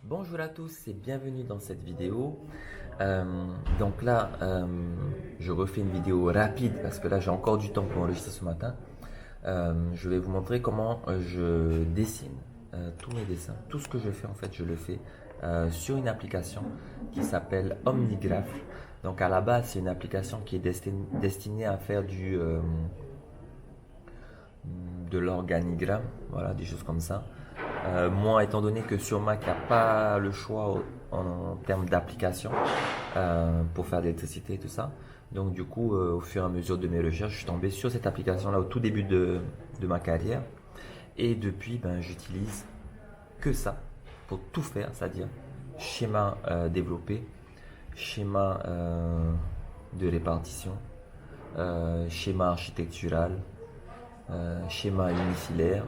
Bonjour à tous et bienvenue dans cette vidéo. Donc là, je refais une vidéo rapide parce que là j'ai encore du temps pour enregistrer ce matin. Je vais vous montrer comment je dessine tous mes dessins. Tout ce que je fais en fait, je le fais sur une application qui s'appelle Omnigraph. Donc à la base, c'est une application qui est destinée à faire de l'organigramme, voilà, des choses comme ça. Moi, étant donné que sur Mac, il n'y a pas le choix en termes d'application pour faire l'électricité et tout ça. Donc du coup, au fur et à mesure de mes recherches, je suis tombé sur cette application-là au tout début de ma carrière. Et depuis, ben, j'utilise que ça pour tout faire, c'est-à-dire schéma développé, schéma de répartition, schéma architectural, schéma unifilaire.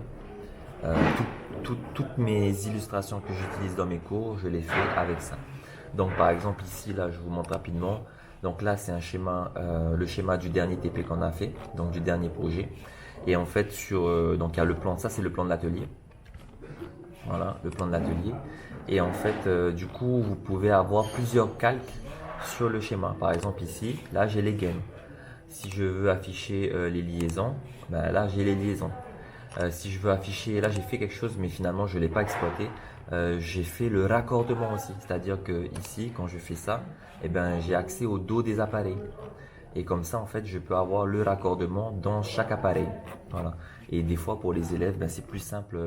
Toutes mes illustrations que j'utilise dans mes cours, je les fais avec ça. Donc par exemple ici, là, je vous montre rapidement. Donc là, c'est un schéma, le schéma du dernier TP qu'on a fait, donc du dernier projet. Et en fait, donc il y a le plan, ça c'est le plan de l'atelier. Voilà, le plan de l'atelier. Et en fait, du coup, vous pouvez avoir plusieurs calques sur le schéma. Par exemple ici, là j'ai les gaines. Si je veux afficher les liaisons, ben là j'ai les liaisons. Si je veux afficher, là j'ai fait quelque chose mais finalement je ne l'ai pas exploité. J'ai fait le raccordement aussi, c'est-à-dire que ici quand je fais ça, eh ben, j'ai accès au dos des appareils. Et comme ça en fait je peux avoir le raccordement dans chaque appareil. Voilà. Et des fois pour les élèves, ben, c'est plus simple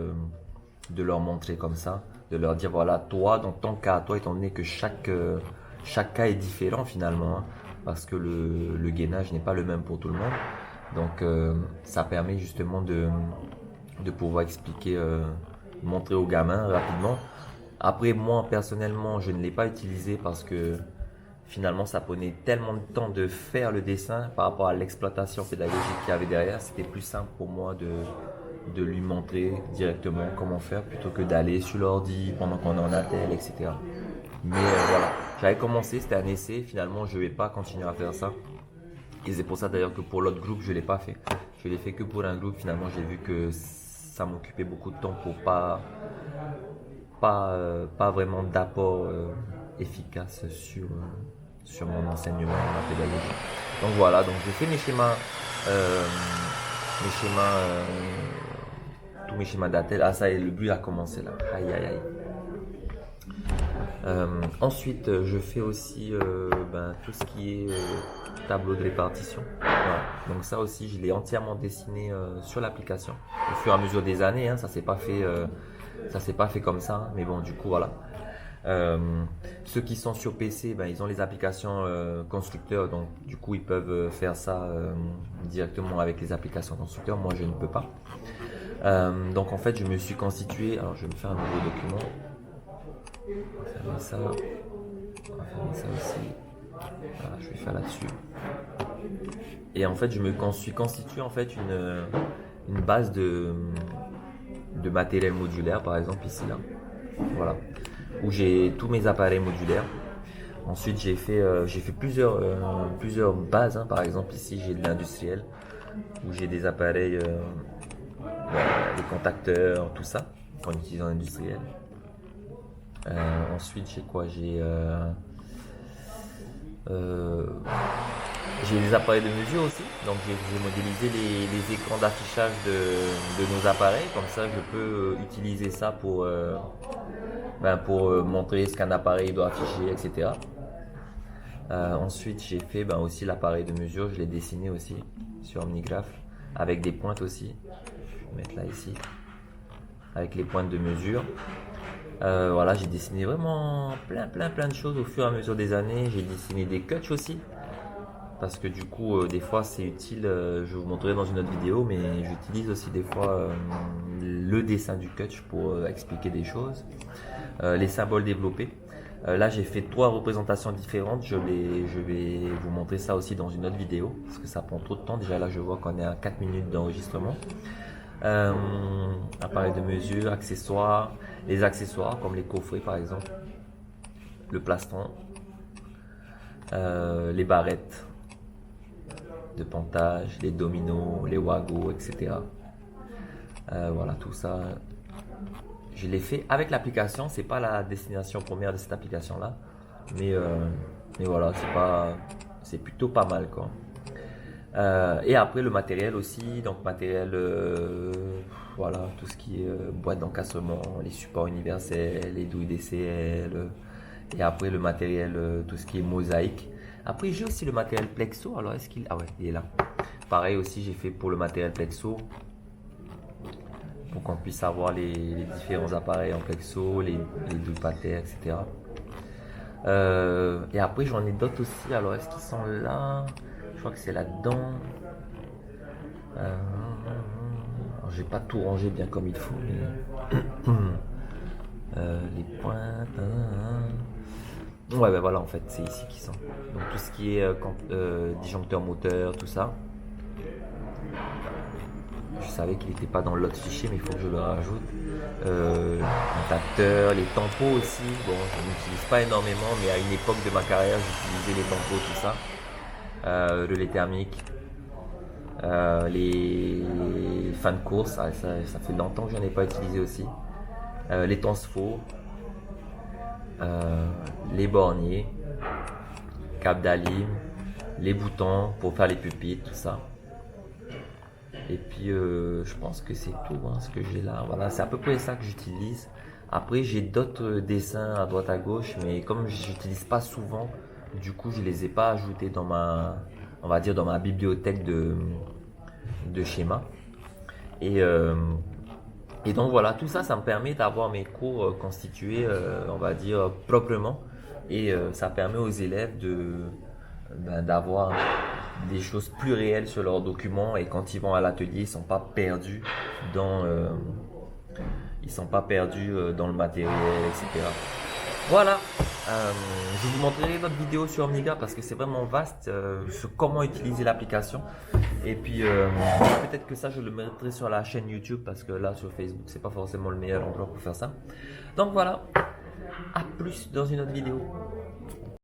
de leur montrer comme ça, de leur dire voilà toi dans ton cas, toi étant donné que chaque cas est différent finalement, hein, parce que le gainage n'est pas le même pour tout le monde. Donc ça permet justement de pouvoir expliquer, montrer aux gamins rapidement. Après, moi personnellement, je ne l'ai pas utilisé parce que finalement, ça prenait tellement de temps de faire le dessin par rapport à l'exploitation pédagogique qu'il y avait derrière. C'était plus simple pour moi de lui montrer directement comment faire plutôt que d'aller sur l'ordi pendant qu'on est en attel, etc. Mais voilà, j'avais commencé, c'était un essai. Finalement, je ne vais pas continuer à faire ça. Et c'est pour ça d'ailleurs que pour l'autre groupe, je ne l'ai pas fait. Je l'ai fait que pour un groupe. Finalement, j'ai vu que ça m'occupait beaucoup de temps pour pas vraiment d'apport efficace sur mon enseignement, ma pédagogie. Donc voilà, donc j'ai fait euh, tous mes schémas d'attel. Ah ça y est, le bruit a commencé là. Aïe aïe aïe. Ensuite, je fais aussi tout ce qui est tableau de répartition. Voilà. Donc ça aussi, je l'ai entièrement dessiné sur l'application. Au fur et à mesure des années, hein, ça s'est pas fait comme ça. Hein, mais bon, du coup, voilà. Ceux qui sont sur PC, ben, ils ont les applications constructeurs, donc du coup, ils peuvent faire ça directement avec les applications constructeurs. Moi, je ne peux pas. Donc en fait, je me suis constitué. Alors, je vais me faire un nouveau document. On va fermer ça. On va fermer ça aussi. Voilà, je vais faire là-dessus. Et en fait, je me suis constitué en fait une base de matériel modulaire, par exemple ici là. Voilà. Où j'ai tous mes appareils modulaires. Ensuite, j'ai fait plusieurs bases. Hein. Par exemple, ici, j'ai de l'industriel, où j'ai des appareils, des contacteurs, tout ça, qu'on utilise en industriel. Ensuite, j'ai quoi? Euh, j'ai des appareils de mesure aussi, donc j'ai modélisé les écrans d'affichage de nos appareils, comme ça je peux utiliser ça pour montrer ce qu'un appareil doit afficher, etc. Ensuite j'ai fait aussi l'appareil de mesure, je l'ai dessiné aussi sur Omnigraph, avec des pointes aussi, je vais mettre là ici, avec les pointes de mesure. Voilà, j'ai dessiné vraiment plein de choses au fur et à mesure des années, j'ai dessiné des cuts aussi, parce que du coup des fois c'est utile, je vous montrerai dans une autre vidéo, mais j'utilise aussi des fois le dessin du cut pour expliquer des choses. Les symboles développés, là j'ai fait 3 représentations différentes, je vais vous montrer ça aussi dans une autre vidéo parce que ça prend trop de temps. Déjà là je vois qu'on est à 4 minutes d'enregistrement. euh, Appareil de mesure, accessoires, les accessoires comme les coffrets par exemple, le plastron, les barrettes de pontage, les dominos, les wagos, etc. Voilà, tout ça, je l'ai fait avec l'application. C'est pas la destination première de cette application-là. Mais voilà, c'est plutôt pas mal, quoi. Et après le matériel aussi, donc matériel, voilà, tout ce qui est boîte d'encastrement, les supports universels, les douilles DCL, et après le matériel, tout ce qui est mosaïque. Après j'ai aussi le matériel Plexo, alors est-ce qu'il... Ah ouais, il est là. Pareil aussi j'ai fait pour le matériel Plexo, pour qu'on puisse avoir les différents appareils en Plexo, les douilles patères, etc. Et après j'en ai d'autres aussi, alors est-ce qu'ils sont là? Je crois que c'est là-dedans. J'ai pas tout rangé bien comme il faut, mais les pointes. Ouais, ben voilà, en fait, c'est ici qu'ils sont. Donc tout ce qui est disjoncteur moteur, tout ça. Je savais qu'il n'était pas dans l'autre fichier, mais il faut que je le rajoute. Contacteur, les tampons aussi. Bon, je n'utilise pas énormément, mais à une époque de ma carrière, j'utilisais les tampons, tout ça. Le lait thermique. Les fins de course, ça fait longtemps que je n'en ai pas utilisé aussi. Les transfos, les borniers, câble d'alim, les boutons pour faire les pupitres, tout ça. Et puis je pense que c'est tout ce que j'ai là. Voilà, c'est à peu près ça que j'utilise. Après j'ai d'autres dessins à droite à gauche, mais comme je n'utilise pas souvent, du coup je les ai pas ajoutés dans ma, on va dire dans ma bibliothèque de schémas. Et donc voilà, tout ça, ça me permet d'avoir mes cours constitués, on va dire, proprement. Et ça permet aux élèves d'avoir des choses plus réelles sur leurs documents. Et quand ils vont à l'atelier, ils sont pas perdus dans le matériel, etc. Voilà, je vous montrerai d'autres vidéos sur Omniga parce que c'est vraiment vaste sur comment utiliser l'application. Et puis peut-être que ça je le mettrai sur la chaîne YouTube parce que là sur Facebook c'est pas forcément le meilleur endroit pour faire ça. Donc voilà, à plus dans une autre vidéo.